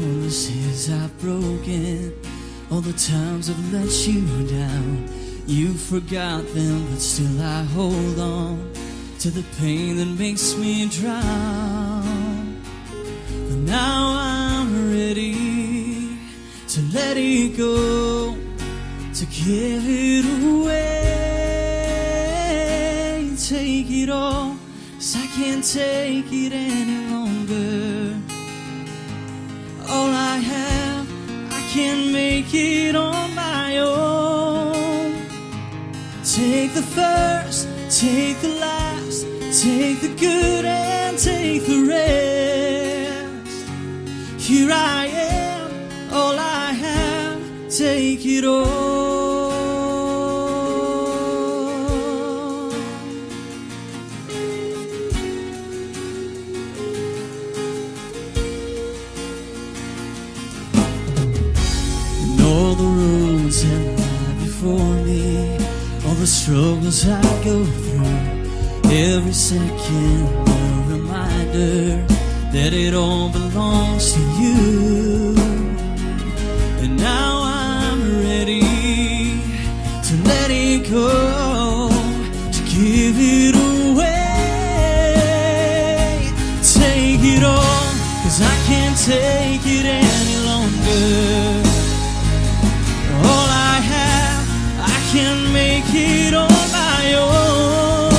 promises I've broken, all the times I've let you down. You forgot them, but still I hold on to the pain that makes me drown. But now I'm ready to let it go, to give it away. Take it all, 'cause I can't take it any longer. All I have, I can't make it on my own. Take the first, take the last, take the good and take the rest. Here I am, all I have, take it all. And all the roads that lie before me, all the struggles I go through, every second a reminder that it all belongs to you. And now I'm ready to let it go, to give it away. Take it all, 'cause I can't take it any longer. All I have, I can't make it on my own.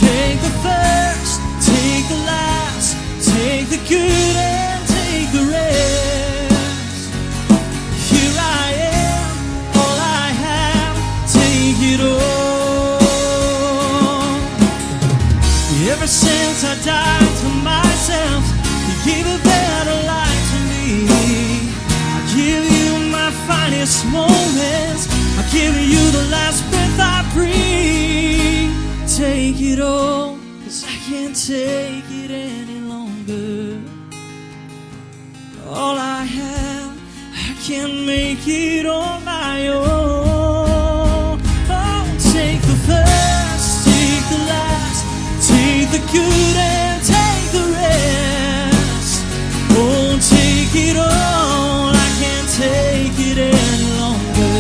Take the first, take the last, take the good and take the rest. Here I am, all I have, take it all. Ever since I died to myself, you gave a better life to me. I give you my finest moments, I give you the last breath I breathe. Take it all, 'cause I can't take it any longer. All I have, I can't make it on my own. Oh, take the first, take the last, take the good and take the rest. Oh, take it all, I can't take it any longer.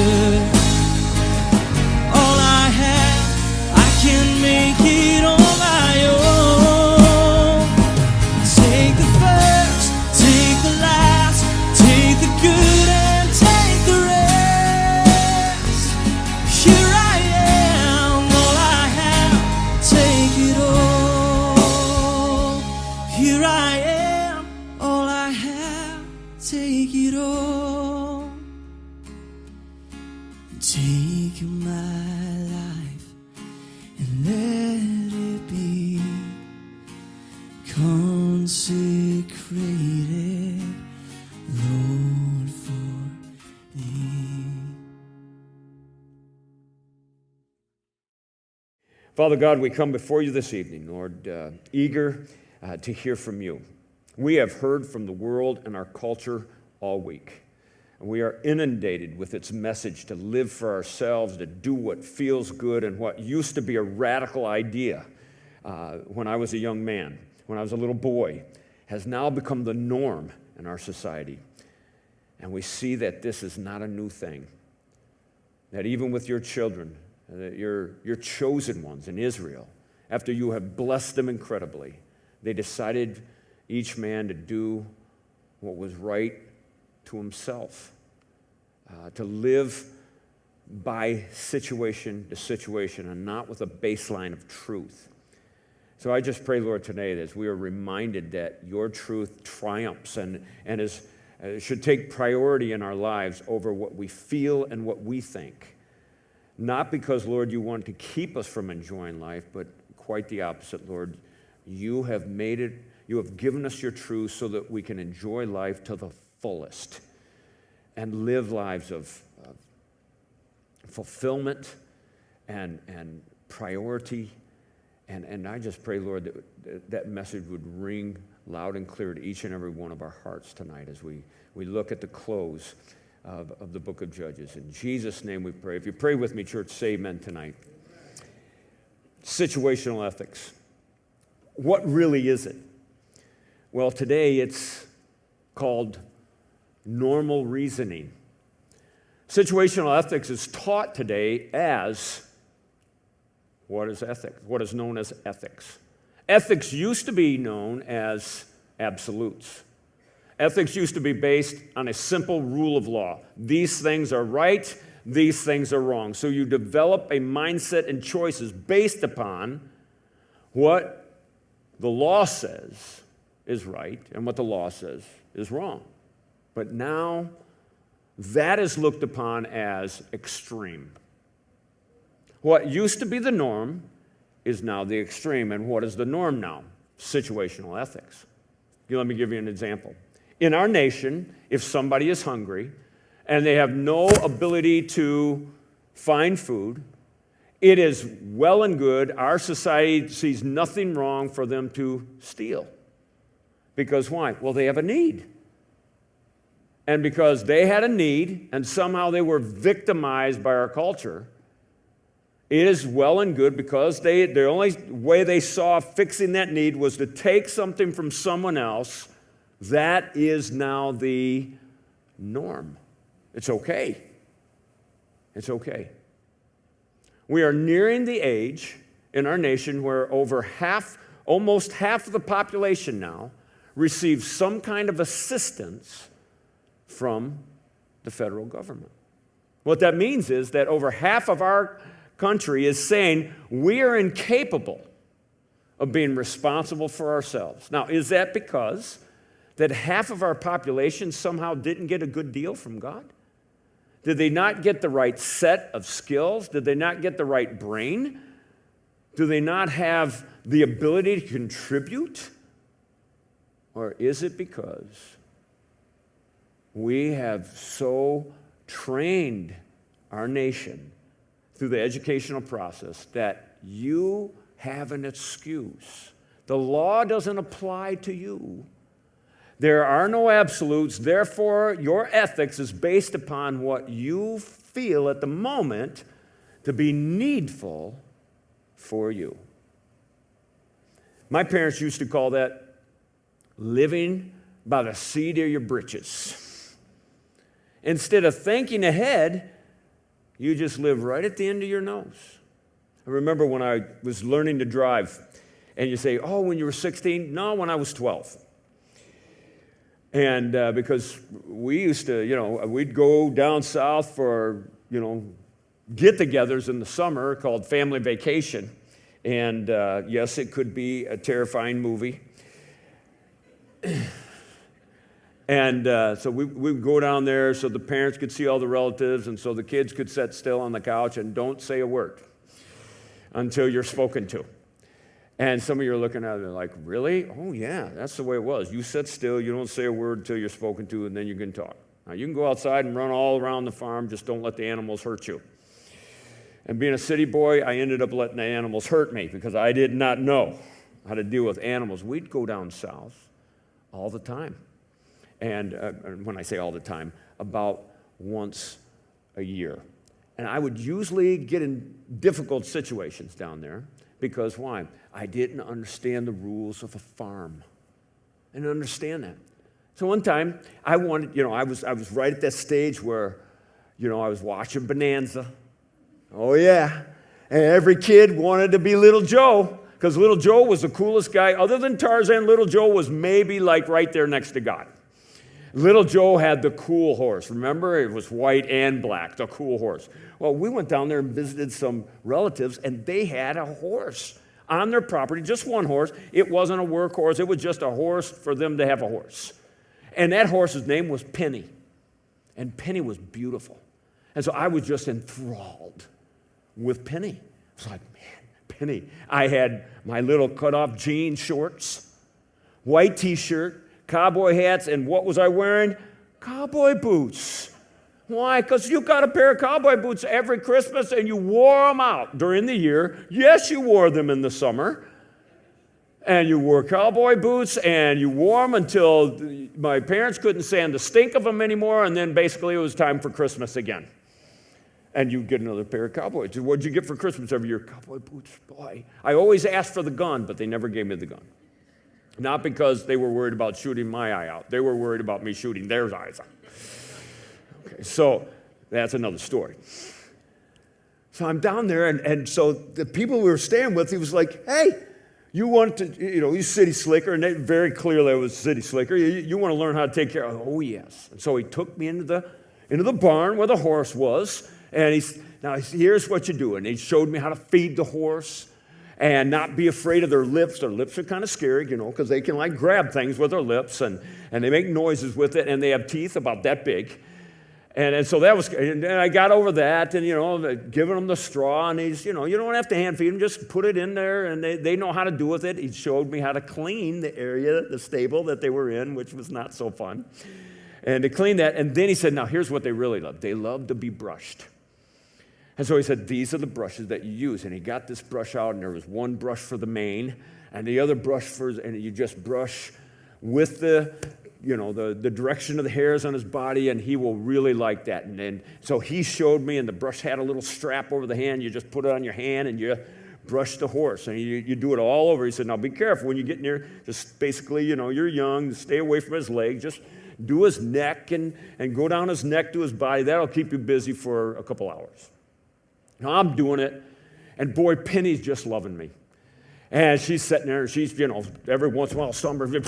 All I have, I can't make it on my own. Take the first, take the last, take the good and take the rest. Here I am, all I have, take it all. Here I am, all I have, take it all. Take my life and let it be consecrated, Lord, for thee. Father God, we come before you this evening, Lord, eager to hear from you. We have heard from the world and our culture all week. And we are inundated with its message to live for ourselves, to do what feels good, and what used to be a radical idea when I was a young man, when I was a little boy, has now become the norm in our society. And we see that this is not a new thing. That even with your children, your chosen ones in Israel, after you have blessed them incredibly, they decided each man to do what was right to himself, to live by situation to situation and not with a baseline of truth. So I just pray, Lord, today that as we are reminded that your truth triumphs and should take priority in our lives over what we feel and what we think. Not because, Lord, you want to keep us from enjoying life, but quite the opposite, Lord. You have given us your truth so that we can enjoy life to the fullest and live lives of fulfillment and priority. And I just pray, Lord, that message would ring loud and clear to each and every one of our hearts tonight as we look at the close of the book of Judges. In Jesus' name we pray. If you pray with me, church, say amen tonight. Situational ethics. What really is it? Well, today it's called normal reasoning. Situational ethics is taught today as what is ethics? What is known as ethics. Ethics used to be known as absolutes. Ethics used to be based on a simple rule of law. These things are right, these things are wrong. So you develop a mindset and choices based upon what the law says is right and what the law says is wrong. But now that is looked upon as extreme. What used to be the norm is now the extreme. And what is the norm now? Situational ethics. Let me give you an example. In our nation, if somebody is hungry and they have no ability to find food, it is well and good. Our society sees nothing wrong for them to steal. Because why? Well, they have a need. And because they had a need and somehow they were victimized by our culture, it is well and good because the only way they saw fixing that need was to take something from someone else. That is now the norm. It's okay. It's okay. We are nearing the age in our nation where almost half of the population now receives some kind of assistance from the federal government. What that means is that over half of our country is saying we are incapable of being responsible for ourselves. Now, is that because that half of our population somehow didn't get a good deal from God? Did they not get the right set of skills? Did they not get the right brain? Do they not have the ability to contribute? Or is it because we have so trained our nation through the educational process that you have an excuse? The law doesn't apply to you. There are no absolutes. Therefore, your ethics is based upon what you feel at the moment to be needful for you. My parents used to call that living by the seat of your britches. Instead of thinking ahead, you just live right at the end of your nose. I remember when I was learning to drive, and you say, oh, when you were 16? No, when I was 12. And because we used to, we'd go down south for, get-togethers in the summer called family vacation. And yes, it could be a terrifying movie. And so we would go down there so the parents could see all the relatives and so the kids could sit still on the couch and don't say a word until you're spoken to. And some of you are looking at it like, really? Oh, yeah, that's the way it was. You sit still, you don't say a word until you're spoken to, and then you can talk. Now, you can go outside and run all around the farm, just don't let the animals hurt you. And being a city boy, I ended up letting the animals hurt me because I did not know how to deal with animals. We'd go down south all the time. And when I say all the time, about once a year. And I would usually get in difficult situations down there because why? I didn't understand the rules of a farm. I didn't understand that. So one time, I wanted, I was right at that stage where, I was watching Bonanza. Oh, yeah. And every kid wanted to be Little Joe because Little Joe was the coolest guy. Other than Tarzan, Little Joe was maybe like right there next to God. Little Joe had the cool horse. Remember? It was white and black, the cool horse. Well, we went down there and visited some relatives, and they had a horse on their property, just one horse. It wasn't a workhorse. It was just a horse for them to have a horse. And that horse's name was Penny. And Penny was beautiful. And so I was just enthralled with Penny. I was like, man, Penny. I had my little cut-off jean shorts, white T-shirt, cowboy hats, and what was I wearing? Cowboy boots. Why? Because you got a pair of cowboy boots every Christmas and you wore them out during the year. Yes, you wore them in the summer. And you wore cowboy boots and you wore them until my parents couldn't stand the stink of them anymore, and then basically it was time for Christmas again. And you get another pair of cowboy boots. What'd you get for Christmas every year? Cowboy boots. Boy, I always asked for the gun, but they never gave me the gun. Not because they were worried about shooting my eye out. They were worried about me shooting their eyes out. Okay, so that's another story. So I'm down there, and so the people we were staying with, he was like, hey, you want to, he's city slicker, and they very clearly it was city slicker. You want to learn how to take care of, oh, yes. And so he took me into the barn where the horse was, and here's what you do. And he showed me how to feed the horse and not be afraid of their lips. Their lips are kind of scary, because they can like grab things with their lips, and they make noises with it, and they have teeth about that big. And so that was, and I got over that, and, giving them the straw, and he's, you don't have to hand feed them, just put it in there, and they know how to do with it. He showed me how to clean the area, the stable that they were in, which was not so fun. And to clean that, and then he said, now here's what they really love. They love to be brushed. And so he said, these are the brushes that you use. And he got this brush out, and there was one brush for the mane, and the other brush and you just brush with the direction of the hairs on his body, and he will really like that. And then, so he showed me, and the brush had a little strap over the hand. You just put it on your hand, and you brush the horse, and you do it all over. He said, now be careful when you get near, just basically, you're young, stay away from his leg, just do his neck, and go down his neck to his body. That'll keep you busy for a couple hours. Now I'm doing it, and boy, Penny's just loving me. And she's sitting there, and she's, every once in a while, stumbling,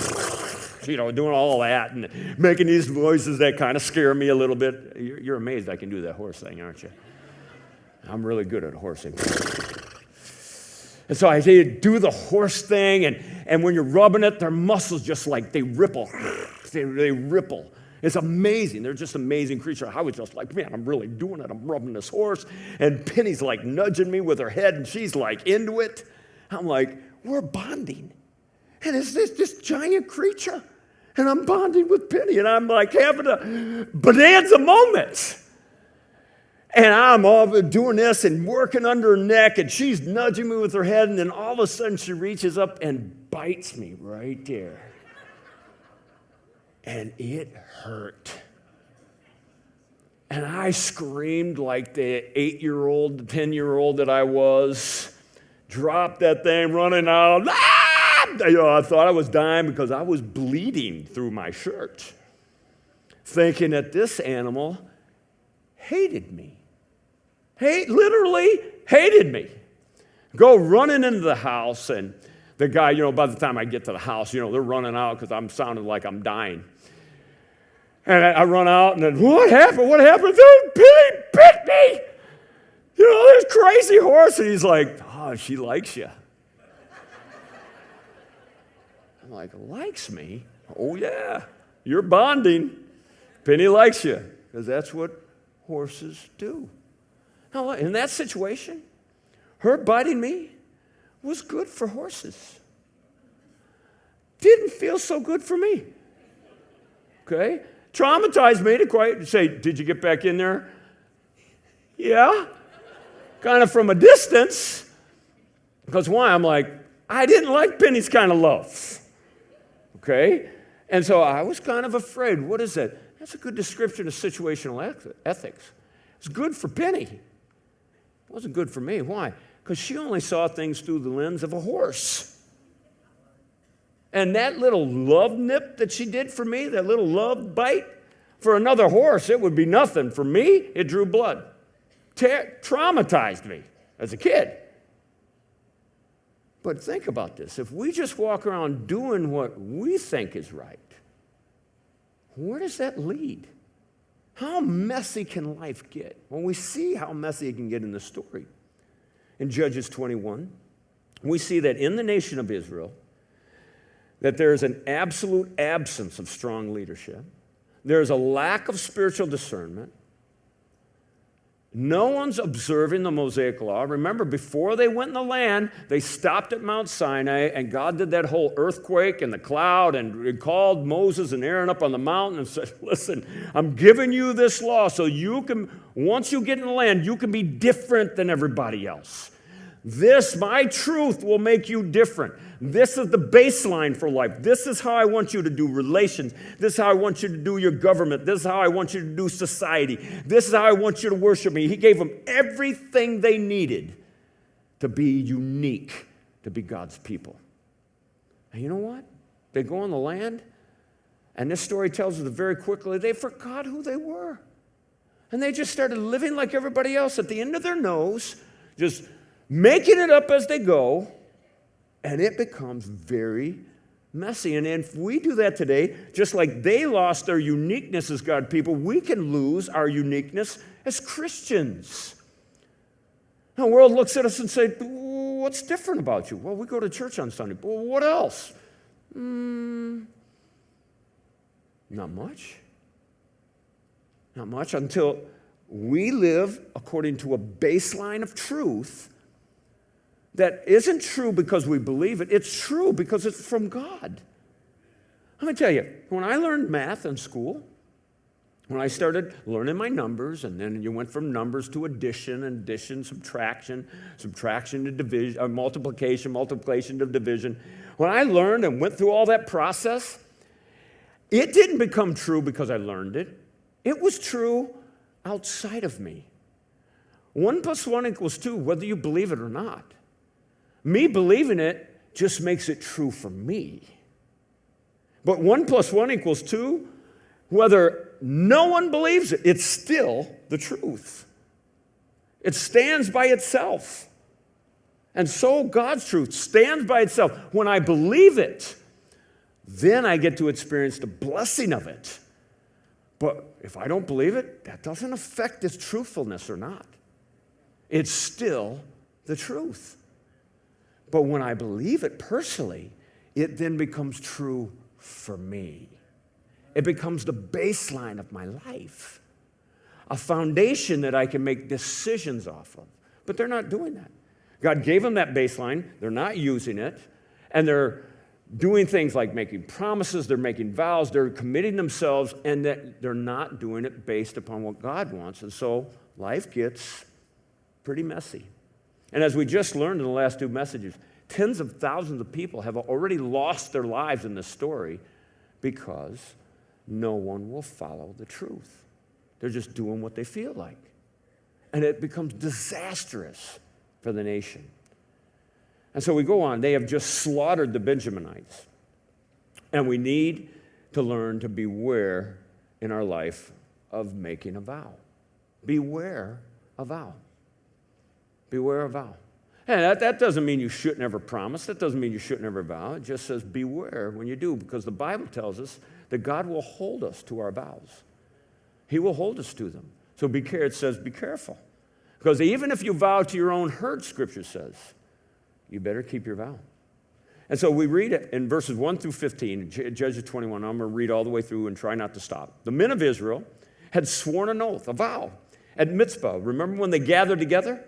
doing all that and making these voices that kind of scare me a little bit. You're amazed I can do that horse thing, aren't you? I'm really good at horsing. And so I do the horse thing, and when you're rubbing it, their muscles just like, they ripple. They ripple. It's amazing. They're just amazing creatures. I was just like, man, I'm really doing it. I'm rubbing this horse. And Penny's like nudging me with her head, and she's like into it. I'm like, we're bonding. And it's this giant creature. And I'm bonding with Penny, and I'm like having a bonanza moment. And I'm all doing this and working under her neck, and she's nudging me with her head, and then all of a sudden she reaches up and bites me right there. And it hurt. And I screamed like the 8-year-old, the 10-year-old that I was, dropped that thing, running out. I thought I was dying because I was bleeding through my shirt, thinking that this animal hated me. Literally hated me. Go running into the house, and the guy, by the time I get to the house, they're running out because I'm sounding like I'm dying. And I run out, and then, what happened? What happened? Penny bit me. This crazy horse. And he's like, oh, she likes you. I'm like, likes me? Oh, yeah. You're bonding. Penny likes you, because that's what horses do. Now, in that situation, her biting me was good for horses. Didn't feel so good for me. Okay? Traumatized me to quite say, did you get back in there? Yeah. Kind of from a distance. Because why? I'm like, I didn't like Penny's kind of love. Okay? And so I was kind of afraid. What is that? That's a good description of situational ethics. It's good for Penny. It wasn't good for me. Why? Because she only saw things through the lens of a horse. And that little love nip that she did for me, that little love bite, for another horse, it would be nothing. For me, it drew blood. Traumatized me as a kid. But think about this. If we just walk around doing what we think is right, where does that lead? How messy can life get? Well, we see how messy it can get in the story. In Judges 21, we see that in the nation of Israel, that there is an absolute absence of strong leadership. There is a lack of spiritual discernment. No one's observing the Mosaic law. Remember, before they went in the land, they stopped at Mount Sinai, and God did that whole earthquake and the cloud, and called Moses and Aaron up on the mountain and said, listen, I'm giving you this law so you can, once you get in the land, you can be different than everybody else. This, my truth, will make you different. This is the baseline for life. This is how I want you to do relations. This is how I want you to do your government. This is how I want you to do society. This is how I want you to worship me. He gave them everything they needed to be unique, to be God's people. And you know what? They go on the land, and this story tells us that very quickly they forgot who they were. And they just started living like everybody else at the end of their nose, just making it up as they go, and it becomes very messy. And if we do that today, just like they lost their uniqueness as God people, we can lose our uniqueness as Christians. The world looks at us and says, what's different about you? Well, we go to church on Sunday. Well, what else? Not much. Not much until we live according to a baseline of truth that isn't true because we believe it. It's true because it's from God. Let me tell you, when I learned math in school, when I started learning my numbers, and then you went from numbers to addition, subtraction to division, multiplication to division. When I learned and went through all that process, it didn't become true because I learned it. It was true outside of me. 1 + 1 = 2, whether you believe it or not. Me believing it just makes it true for me. But 1 + 1 = 2, whether no one believes it, it's still the truth. It stands by itself. And so God's truth stands by itself. When I believe it, then I get to experience the blessing of it. But if I don't believe it, that doesn't affect its truthfulness or not. It's still the truth. But when I believe it personally, it then becomes true for me. It becomes the baseline of my life, a foundation that I can make decisions off of. But they're not doing that. God gave them that baseline. They're not using it. And they're doing things like making promises, they're making vows, they're committing themselves, and that they're not doing it based upon what God wants. And so life gets pretty messy. And as we just learned in the last 2 messages, tens of thousands of people have already lost their lives in this story because no one will follow the truth. They're just doing what they feel like. And it becomes disastrous for the nation. And so we go on. They have just slaughtered the Benjaminites. And we need to learn to beware in our life of making a vow. Beware a vow. Beware a vow. And that doesn't mean you shouldn't ever promise. That doesn't mean you shouldn't ever vow. It just says beware when you do, because the Bible tells us that God will hold us to our vows. He will hold us to them. So it says be careful. Because even if you vow to your own hurt, Scripture says, you better keep your vow. And so we read it in verses 1 through 15, Judges 21. I'm going to read all the way through and try not to stop. The men of Israel had sworn an oath, a vow, at Mitzpah. Remember when they gathered together?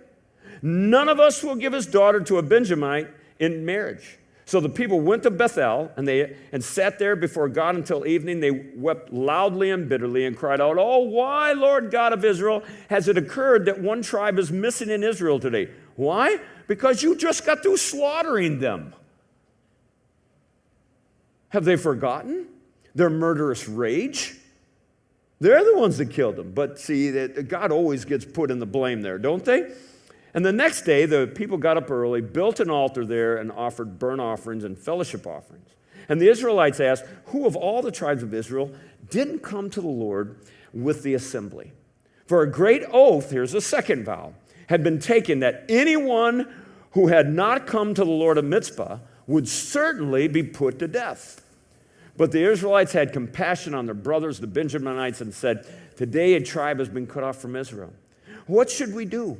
None of us will give his daughter to a Benjamite in marriage. So the people went to Bethel and sat there before God until evening. They wept loudly and bitterly and cried out, "Oh, why, Lord God of Israel, has it occurred that one tribe is missing in Israel today?" Why? Because you just got through slaughtering them. Have they forgotten their murderous rage? They're the ones that killed them. But see, God always gets put in the blame there, don't they? And the next day, the people got up early, built an altar there, and offered burnt offerings and fellowship offerings. And the Israelites asked, who of all the tribes of Israel didn't come to the Lord with the assembly? For a great oath, here's a second vow, had been taken that anyone who had not come to the Lord at Mitzpah would certainly be put to death. But the Israelites had compassion on their brothers, the Benjaminites, and said, today a tribe has been cut off from Israel. What should we do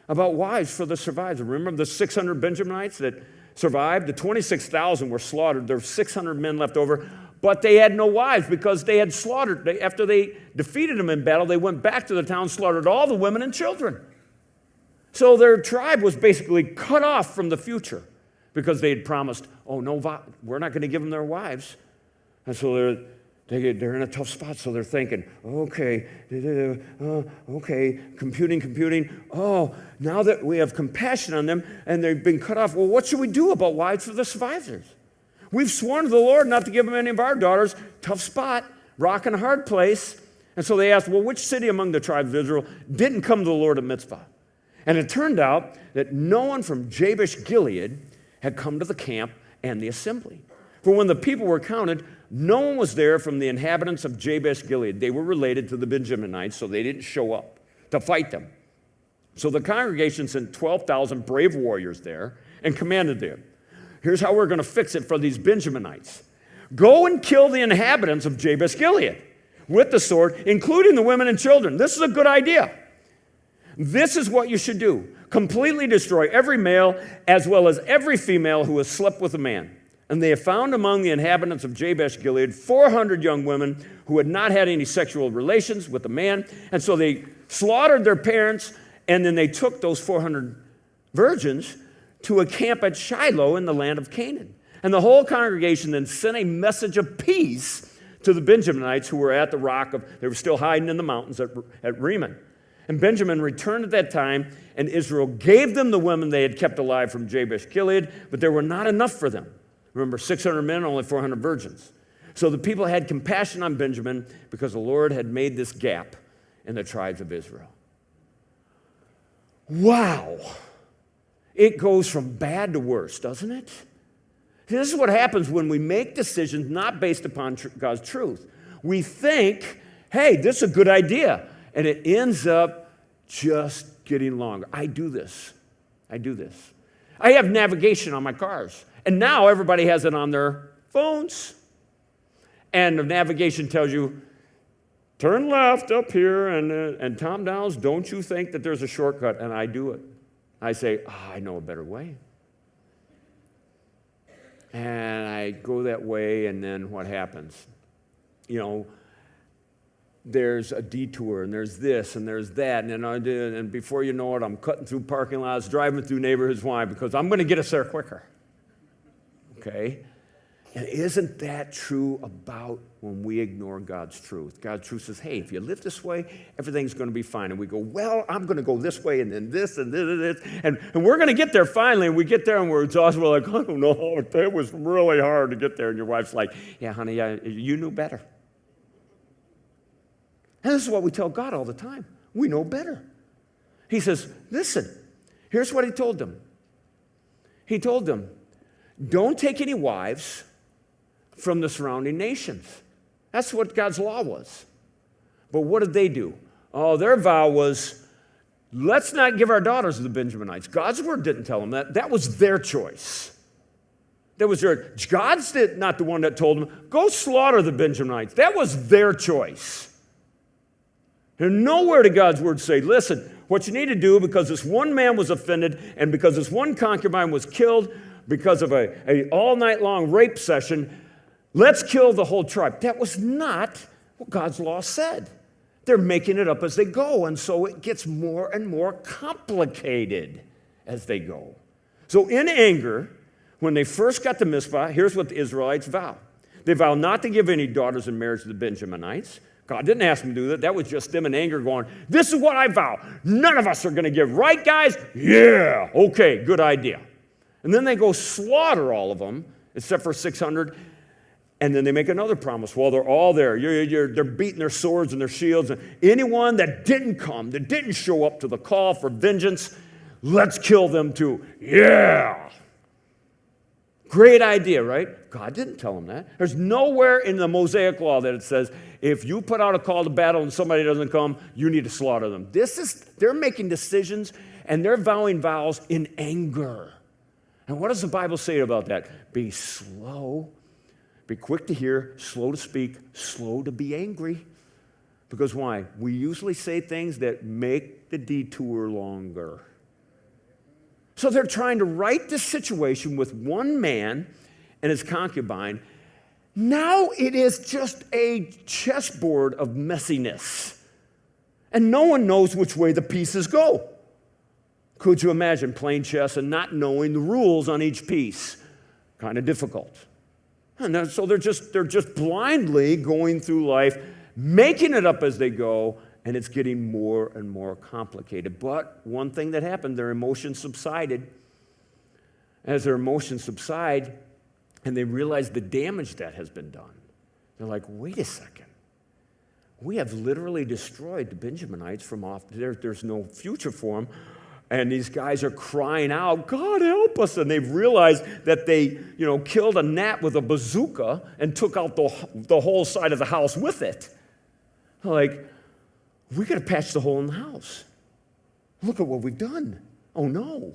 about wives for the survivors? Remember the 600 Benjaminites that survived? The 26,000 were slaughtered. There were 600 men left over, but they had no wives because they had slaughtered. After they defeated them in battle, they went back to the town, slaughtered all the women and children. So their tribe was basically cut off from the future because they had promised, oh, no, we're not going to give them their wives. And so they're in a tough spot, so they're thinking, okay, computing. Oh, now that we have compassion on them and they've been cut off, well, what should we do about wives for the survivors? We've sworn to the Lord not to give them any of our daughters. Tough spot, rock and a hard place. And so they asked, well, which city among the tribes of Israel didn't come to the Lord at Mitzpah? And it turned out that no one from Jabesh Gilead had come to the camp and the assembly. For when the people were counted, no one was there from the inhabitants of Jabesh Gilead. They were related to the Benjaminites, so they didn't show up to fight them. So the congregation sent 12,000 brave warriors there and commanded them, here's how we're going to fix it for these Benjaminites. Go and kill the inhabitants of Jabesh Gilead with the sword, including the women and children. This is a good idea. This is what you should do. Completely destroy every male as well as every female who has slept with a man. And they have found among the inhabitants of Jabesh Gilead 400 young women who had not had any sexual relations with a man. And so they slaughtered their parents, and then they took those 400 virgins to a camp at Shiloh in the land of Canaan. And the whole congregation then sent a message of peace to the Benjaminites who were at the rock of, they were still hiding in the mountains at Rimmon. And Benjamin returned at that time, and Israel gave them the women they had kept alive from Jabesh Gilead, but there were not enough for them. Remember, 600 men, only 400 virgins. So the people had compassion on Benjamin because the Lord had made this gap in the tribes of Israel. Wow. It goes from bad to worse, doesn't it? This is what happens when we make decisions not based upon God's truth. We think, hey, this is a good idea, and it ends up just getting longer. I do this. I have navigation on my cars. And now everybody has it on their phones. And the navigation tells you, turn left up here, and Tom Downs, don't you think that there's a shortcut? And I do it. I say, I know a better way. And I go that way, and then what happens? There's a detour, and there's this, and there's that, and before you know it, I'm cutting through parking lots, driving through neighborhoods. Why? Because I'm going to get us there quicker. Okay? And isn't that true about when we ignore God's truth? God's truth says, hey, if you live this way, everything's going to be fine. And we go, well, I'm going to go this way, and then this, and this. And we're going to get there finally. And we get there, and we're exhausted. We're like, I don't know. It was really hard to get there. And your wife's like, yeah, honey, you knew better. And this is what we tell God all the time. We know better. He says, listen, here's what he told them. He told them, don't take any wives from the surrounding nations. That's what God's law was. But what did they do? Oh, their vow was, let's not give our daughters to the Benjaminites. God's word didn't tell them that. That was their choice. God's not the one that told them, go slaughter the Benjaminites. That was their choice. And nowhere did God's word say, listen, what you need to do, because this one man was offended and because this one concubine was killed because of a all-night-long rape session, let's kill the whole tribe. That was not what God's law said. They're making it up as they go, and so it gets more and more complicated as they go. So in anger, when they first got to Mizpah, here's what the Israelites vow. They vow not to give any daughters in marriage to the Benjaminites. God didn't ask them to do that. That was just them in anger going, this is what I vow. None of us are going to give. Right, guys? Yeah. Okay, good idea. And then they go slaughter all of them, except for 600. And then they make another promise. Well, they're all there. They're beating their swords and their shields. And anyone that didn't come, that didn't show up to the call for vengeance, let's kill them too. Yeah. Great idea, right? God didn't tell them that. There's nowhere in the Mosaic law that it says, if you put out a call to battle and somebody doesn't come, you need to slaughter them. They're making decisions and they're vowing vows in anger. And what does the Bible say about that? Be slow, be quick to hear, slow to speak, slow to be angry. Because why? We usually say things that make the detour longer. So they're trying to right this situation with one man and his concubine. Now it is just a chessboard of messiness. And no one knows which way the pieces go. Could you imagine playing chess and not knowing the rules on each piece? Kind of difficult. And so they're just blindly going through life, making it up as they go, and it's getting more and more complicated. But one thing that happened, their emotions subsided. As their emotions subside, and they realize the damage that has been done, they're like, wait a second. We have literally destroyed the Benjaminites from off. There's no future for them. And these guys are crying out, God help us. And they've realized that they, killed a gnat with a bazooka and took out the whole side of the house with it. Like, we got to patch the hole in the house. Look at what we've done. Oh, no.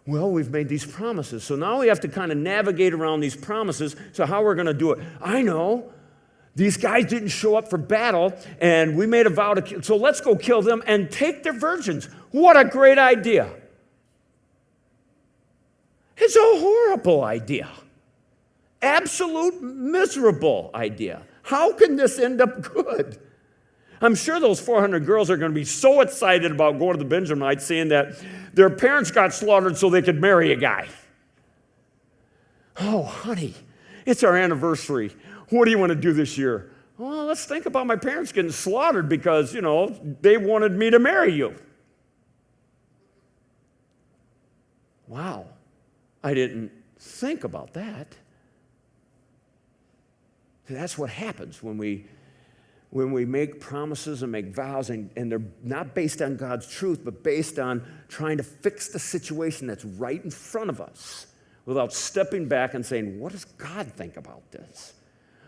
Well, we've made these promises. So now we have to kind of navigate around these promises. So how we're going to do it? I know. These guys didn't show up for battle, and we made a vow to kill. So let's go kill them and take their virgins. What a great idea. It's a horrible idea. Absolute miserable idea. How can this end up good? I'm sure those 400 girls are going to be so excited about going to the Benjaminites, saying that their parents got slaughtered so they could marry a guy. Oh, honey, it's our anniversary. What do you want to do this year? Well, let's think about my parents getting slaughtered because, they wanted me to marry you. Wow, I didn't think about that. That's what happens when we make promises and make vows, and they're not based on God's truth, but based on trying to fix the situation that's right in front of us without stepping back and saying, what does God think about this?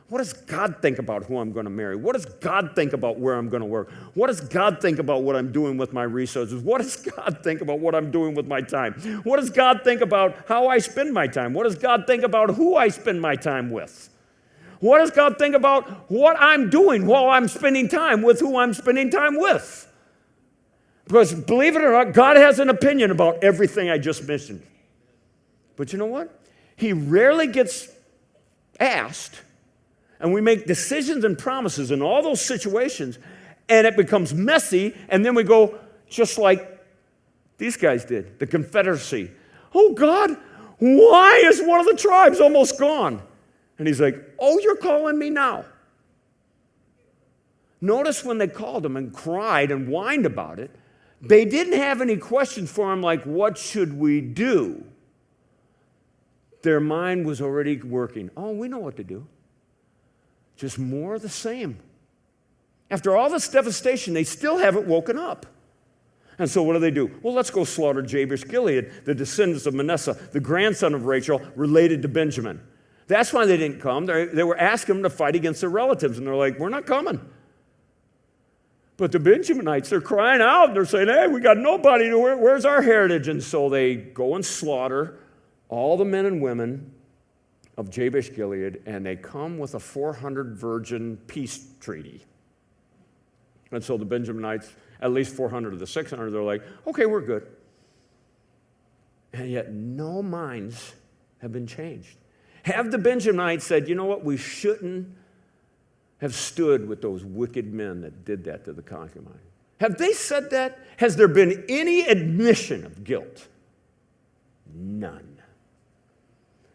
What does God think about who I'm going to marry? What does God think about where I'm going to work? What does God think about what I'm doing with my resources? What does God think about what I'm doing with my time? What does God think about how I spend my time? What does God think about who I spend my time with? What does God think about what I'm doing while I'm spending time with who I'm spending time with? Because believe it or not, God has an opinion about everything I just mentioned. But you know what? He rarely gets asked, and we make decisions and promises in all those situations, and it becomes messy, and then we go just like these guys did, the Confederacy. Oh, God, why is one of the tribes almost gone? And he's like, oh, you're calling me now. Notice when they called him and cried and whined about it, they didn't have any questions for him like, what should we do? Their mind was already working. Oh, we know what to do. Just more of the same. After all this devastation, they still haven't woken up. And so what do? Well, let's go slaughter Jabesh Gilead, the descendants of Manasseh, the grandson of Rachel, related to Benjamin. That's why they didn't come. They were asking them to fight against their relatives, and they're like, we're not coming. But the Benjaminites, they're crying out. They're saying, hey, we got nobody. Where's our heritage? And so they go and slaughter all the men and women of Jabesh Gilead, and they come with a 400 virgin peace treaty. And so the Benjaminites, at least 400 of the 600, they're like, okay, we're good. And yet no minds have been changed. Have the Benjaminites said, you know what, we shouldn't have stood with those wicked men that did that to the concubine? Have they said that? Has there been any admission of guilt? None.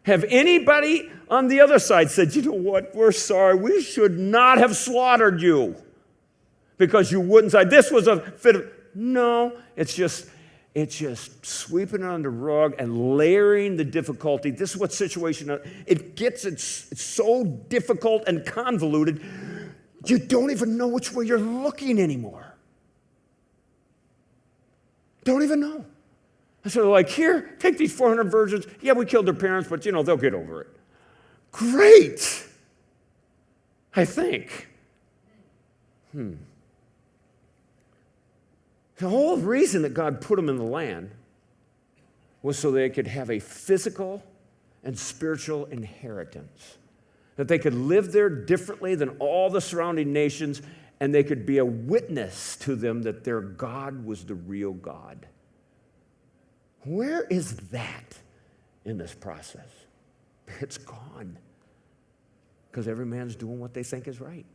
Have anybody on the other side said, you know what, we're sorry, we should not have slaughtered you because you wouldn't say, this was a fit of... No, it's just sweeping it under the rug and layering the difficulty. This is what situation, it's so difficult and convoluted, you don't even know which way you're looking anymore. Don't even know. And so they're like, here, take these 400 virgins. Yeah, we killed their parents, but, they'll get over it. Great, I think. The whole reason that God put them in the land was so they could have a physical and spiritual inheritance, that they could live there differently than all the surrounding nations, and they could be a witness to them that their God was the real God. Where is that in this process? It's gone, because every man's doing what they think is right.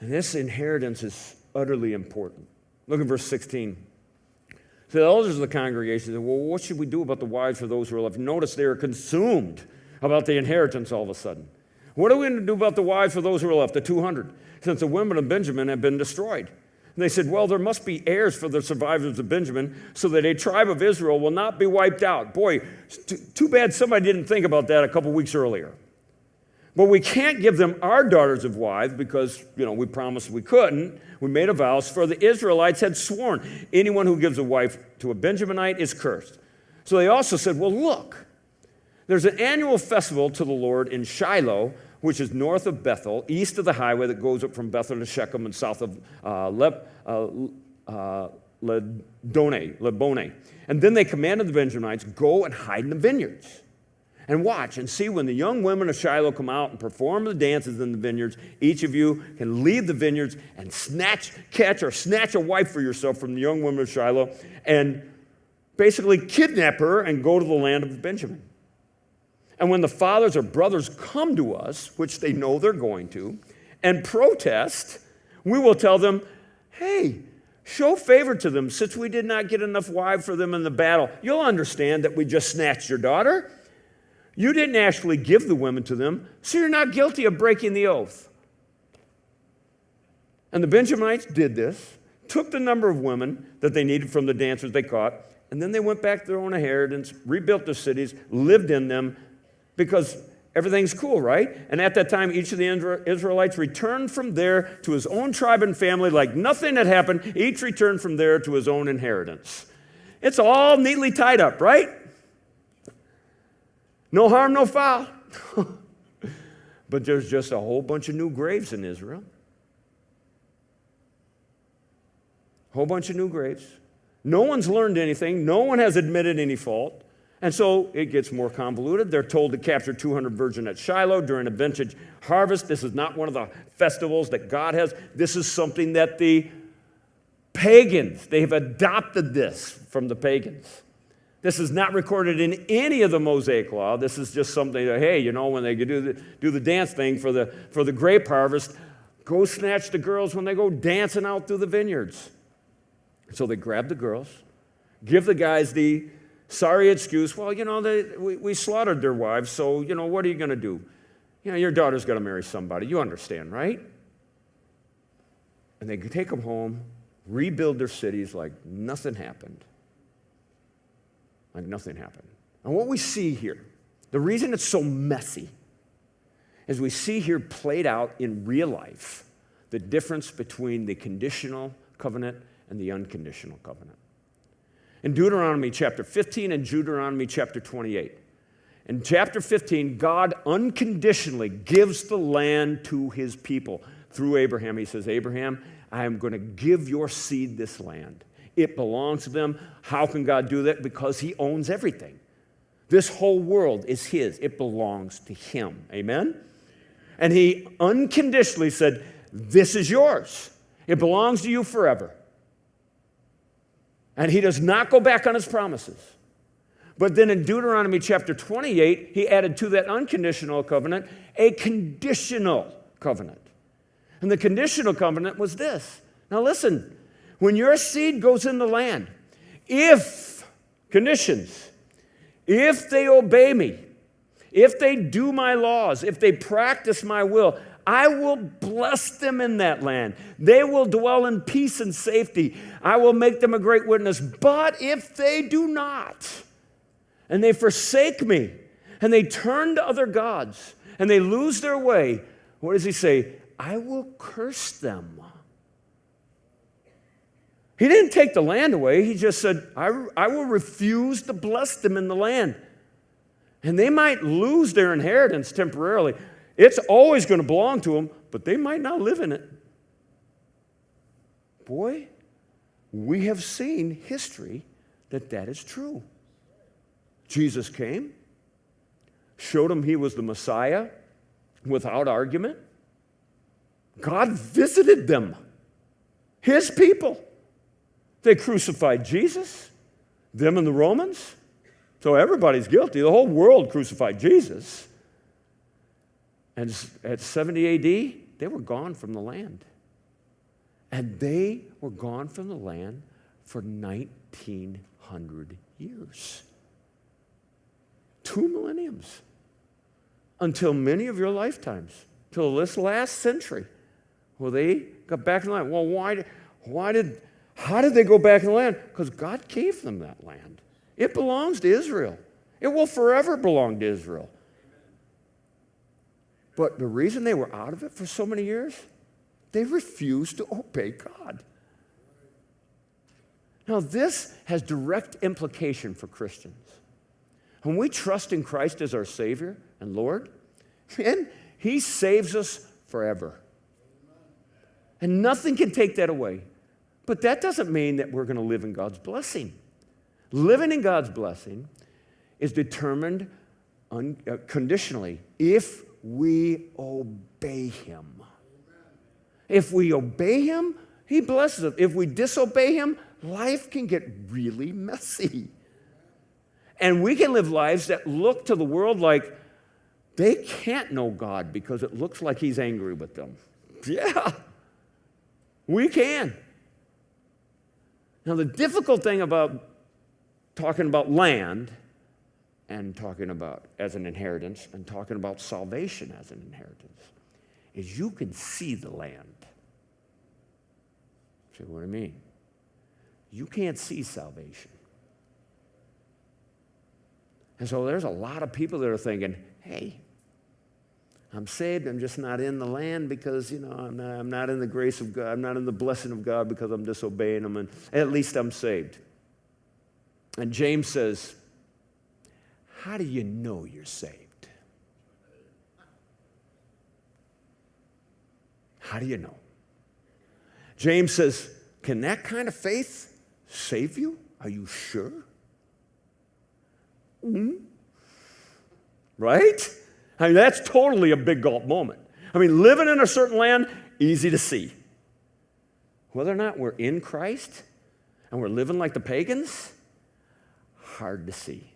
And this inheritance is utterly important. Look at verse 16. So the elders of the congregation said, well, what should we do about the wives for those who are left? Notice they are consumed about the inheritance all of a sudden. What are we going to do about the wives for those who are left, the 200, since the women of Benjamin have been destroyed? And they said, well, there must be heirs for the survivors of Benjamin so that a tribe of Israel will not be wiped out. Boy, too bad somebody didn't think about that a couple weeks earlier. But we can't give them our daughters of wives because, we promised we couldn't. We made a vow, for the Israelites had sworn, anyone who gives a wife to a Benjaminite is cursed. So they also said, well, look, there's an annual festival to the Lord in Shiloh, which is north of Bethel, east of the highway that goes up from Bethel to Shechem and south of Lebonah. And then they commanded the Benjamites, go and hide in the vineyards. And watch and see when the young women of Shiloh come out and perform the dances in the vineyards, each of you can leave the vineyards and catch a wife for yourself from the young women of Shiloh and basically kidnap her and go to the land of Benjamin. And when the fathers or brothers come to us, which they know they're going to, and protest, we will tell them, hey, show favor to them since we did not get enough wives for them in the battle. You'll understand that we just snatched your daughter. You didn't actually give the women to them, so you're not guilty of breaking the oath. And the Benjamites did this, took the number of women that they needed from the dancers they caught, and then they went back to their own inheritance, rebuilt their cities, lived in them, because everything's cool, right? And at that time, each of the Israelites returned from there to his own tribe and family like nothing had happened. Each returned from there to his own inheritance. It's all neatly tied up, right? No harm, no foul. But there's just a whole bunch of new graves in Israel. Whole bunch of new graves. No one's learned anything. No one has admitted any fault. And so it gets more convoluted. They're told to capture 200 virgins at Shiloh during a vintage harvest. This is not one of the festivals that God has. This is something that the pagans, they have adopted this from the pagans. This is not recorded in any of the Mosaic law. This is just something that, hey, when they do the dance thing for the grape harvest, go snatch the girls when they go dancing out through the vineyards. So they grab the girls, give the guys the sorry excuse. Well, we slaughtered their wives, so, what are you going to do? Your daughter's got to marry somebody. You understand, right? And they take them home, rebuild their cities like nothing happened. Like nothing happened. And what we see here, the reason it's so messy, is we see here played out in real life the difference between the conditional covenant and the unconditional covenant. In Deuteronomy chapter 15 and Deuteronomy chapter 28. In chapter 15, God unconditionally gives the land to his people through Abraham. He says, Abraham, I am going to give your seed this land. It belongs to them. How can God do that? Because he owns everything. This whole world is his. It belongs to him. Amen? And he unconditionally said, this is yours. It belongs to you forever. And he does not go back on his promises. But then in Deuteronomy chapter 28, he added to that unconditional covenant a conditional covenant. And the conditional covenant was this. Now listen, when your seed goes in the land, if they obey me, if they do my laws, if they practice my will, I will bless them in that land. They will dwell in peace and safety. I will make them a great witness. But if they do not, and they forsake me, and they turn to other gods, and they lose their way, what does he say? I will curse them. He didn't take the land away. He just said, I will refuse to bless them in the land. And they might lose their inheritance temporarily. It's always going to belong to them, but they might not live in it. Boy, we have seen history that is true. Jesus came, showed them he was the Messiah without argument. God visited them, his people. They crucified Jesus, them and the Romans. So everybody's guilty. The whole world crucified Jesus. And at 70 AD, they were gone from the land. And they were gone from the land for 1,900 years. 2 millenniums. Until many of your lifetimes. Till this last century. Well, they got back in the land. Well, how did they go back in the land? Because God gave them that land. It belongs to Israel. It will forever belong to Israel. But the reason they were out of it for so many years, they refused to obey God. Now, this has direct implication for Christians. When we trust in Christ as our Savior and Lord, man, He saves us forever. And nothing can take that away. But that doesn't mean that we're going to live in God's blessing. Living in God's blessing is determined conditionally if we obey Him. If we obey Him, He blesses us. If we disobey Him, life can get really messy. And we can live lives that look to the world like they can't know God because it looks like He's angry with them. Yeah, we can. Now, the difficult thing about talking about land and talking about as an inheritance and talking about salvation as an inheritance is you can see the land. See what I mean? You can't see salvation. And so there's a lot of people that are thinking, hey, I'm saved, I'm just not in the land because, I'm not in the grace of God, I'm not in the blessing of God because I'm disobeying Him, and at least I'm saved. And James says, how do you know you're saved? How do you know? James says, can that kind of faith save you? Are you sure? Right? I mean, that's totally a big gulp moment. I mean, living in a certain land, easy to see. Whether or not we're in Christ and we're living like the pagans, hard to see.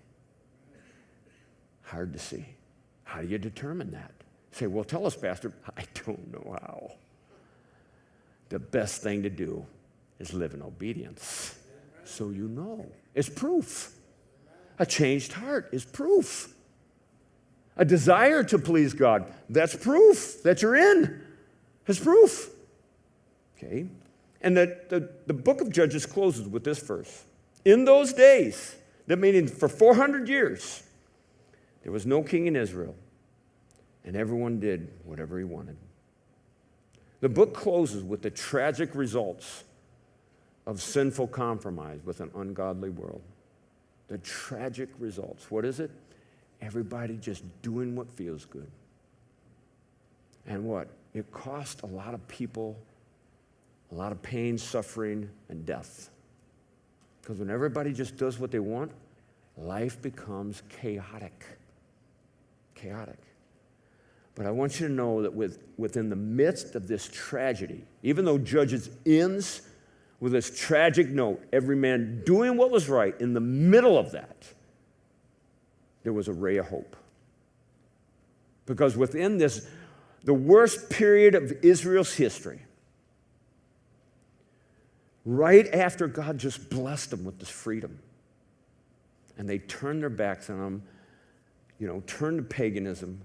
Hard to see. How do you determine that? Say, well, tell us, Pastor. I don't know how. The best thing to do is live in obedience. So you know. It's proof. A changed heart is proof. A desire to please God, that's proof that you're in. It's proof. Okay? And the book of Judges closes with this verse. In those days, that meaning for 400 years, there was no king in Israel, and everyone did whatever he wanted. The book closes with the tragic results of sinful compromise with an ungodly world. The tragic results. What is it? Everybody just doing what feels good. And what? It cost a lot of people a lot of pain, suffering, and death. Because when everybody just does what they want, life becomes chaotic. Chaotic. But I want you to know that within the midst of this tragedy, even though Judges ends with this tragic note, every man doing what was right, in the middle of that, there was a ray of hope. Because within this, the worst period of Israel's history, right after God just blessed them with this freedom, and they turned their backs on him, turned to paganism,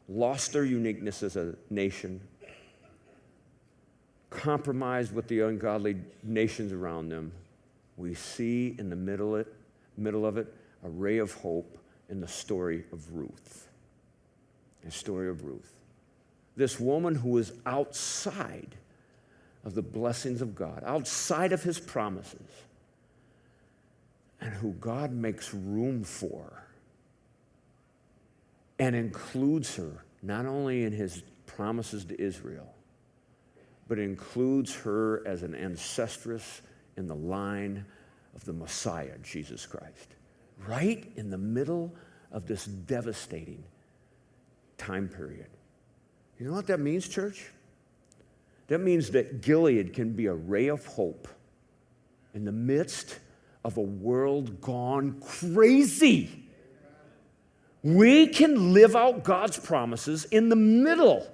lost their uniqueness as a nation, compromised with the ungodly nations around them, we see in the middle of it a ray of hope in the story of Ruth. The story of Ruth. This woman who was outside of the blessings of God, outside of his promises, and who God makes room for and includes her not only in his promises to Israel, but includes her as an ancestress in the line of the Messiah, Jesus Christ. Right in the middle of this devastating time period. You know what that means, church? That means that Gilead can be a ray of hope in the midst of a world gone crazy. We can live out God's promises in the middle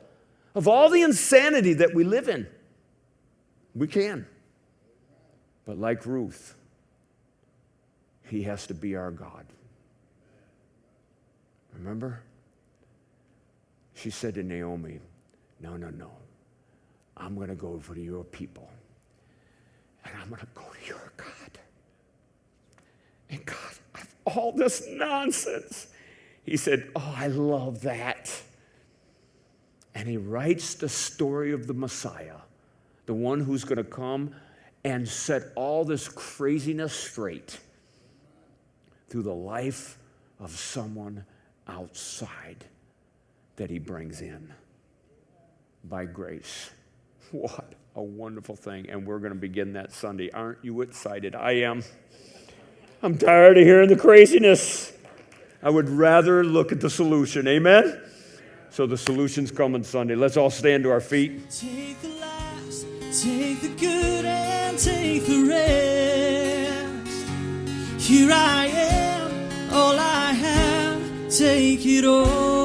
of all the insanity that we live in. We can. But like Ruth, he has to be our God. Remember? She said to Naomi, no. I'm going to go for your people. And I'm going to go to your God. And God, out of all this nonsense, he said, oh, I love that. And he writes the story of the Messiah, the one who's going to come and set all this craziness straight through the life of someone outside that he brings in by grace. What a wonderful thing. And we're going to begin that Sunday. Aren't you excited? I am. I'm tired of hearing the craziness. I would rather look at the solution. Amen? So the solution's coming Sunday. Let's all stand to our feet. Take the last, take the good, and take the rest. Here I am, all I have, take it all.